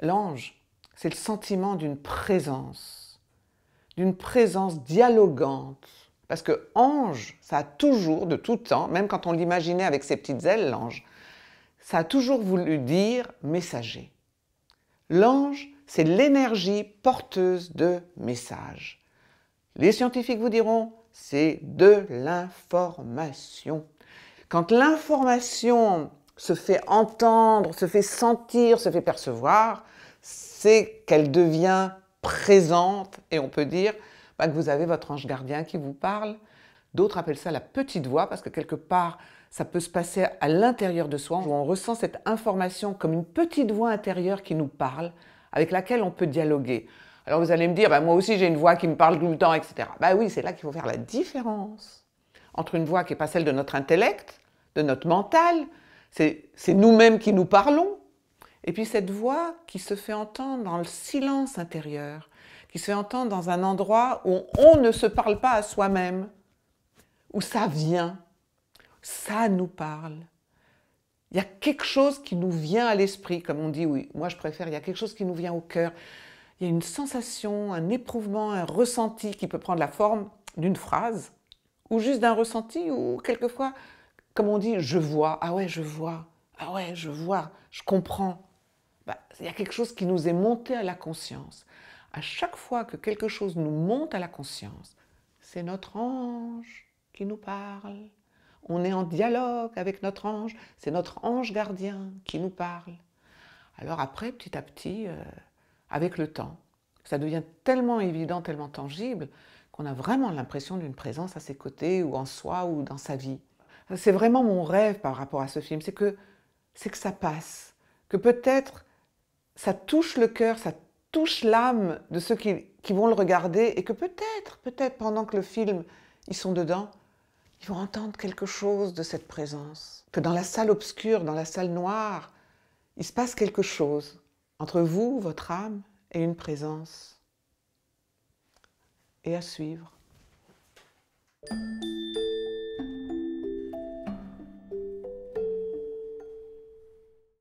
L'ange, c'est le sentiment d'une présence dialogante. Parce que ange, ça a toujours, de tout temps, même quand on l'imaginait avec ses petites ailes, l'ange, ça a toujours voulu dire messager. L'ange, c'est l'énergie porteuse de messages. Les scientifiques vous diront, c'est de l'information. Quand l'information se fait entendre, se fait sentir, se fait percevoir, c'est qu'elle devient présente et on peut dire que vous avez votre ange gardien qui vous parle. D'autres appellent ça la petite voix parce que quelque part, ça peut se passer à l'intérieur de soi, où on ressent cette information comme une petite voix intérieure qui nous parle, avec laquelle on peut dialoguer. Alors vous allez me dire, moi aussi j'ai une voix qui me parle tout le temps, etc. Oui, c'est là qu'il faut faire la différence entre une voix qui n'est pas celle de notre intellect, de notre mental, c'est nous-mêmes qui nous parlons, et puis cette voix qui se fait entendre dans le silence intérieur, qui se fait entendre dans un endroit où on ne se parle pas à soi-même, où ça vient, ça nous parle. Il y a quelque chose qui nous vient à l'esprit, comme on dit, oui, moi je préfère, il y a quelque chose qui nous vient au cœur. Il y a une sensation, un éprouvement, un ressenti qui peut prendre la forme d'une phrase, ou juste d'un ressenti, ou quelquefois, comme on dit, je vois, ah ouais, je vois, ah ouais, je vois, je comprends. Il y a quelque chose qui nous est monté à la conscience. À chaque fois que quelque chose nous monte à la conscience, c'est notre ange qui nous parle. On est en dialogue avec notre ange, c'est notre ange gardien qui nous parle. Alors après, petit à petit, avec le temps, ça devient tellement évident, tellement tangible, qu'on a vraiment l'impression d'une présence à ses côtés, ou en soi, ou dans sa vie. C'est vraiment mon rêve par rapport à ce film, c'est que ça passe, que peut-être ça touche le cœur, ça touche l'âme de ceux qui vont le regarder, et que peut-être pendant que le film, ils sont dedans, ils vont entendre quelque chose de cette présence. Que dans la salle obscure, dans la salle noire, il se passe quelque chose entre vous, votre âme, et une présence. Et à suivre.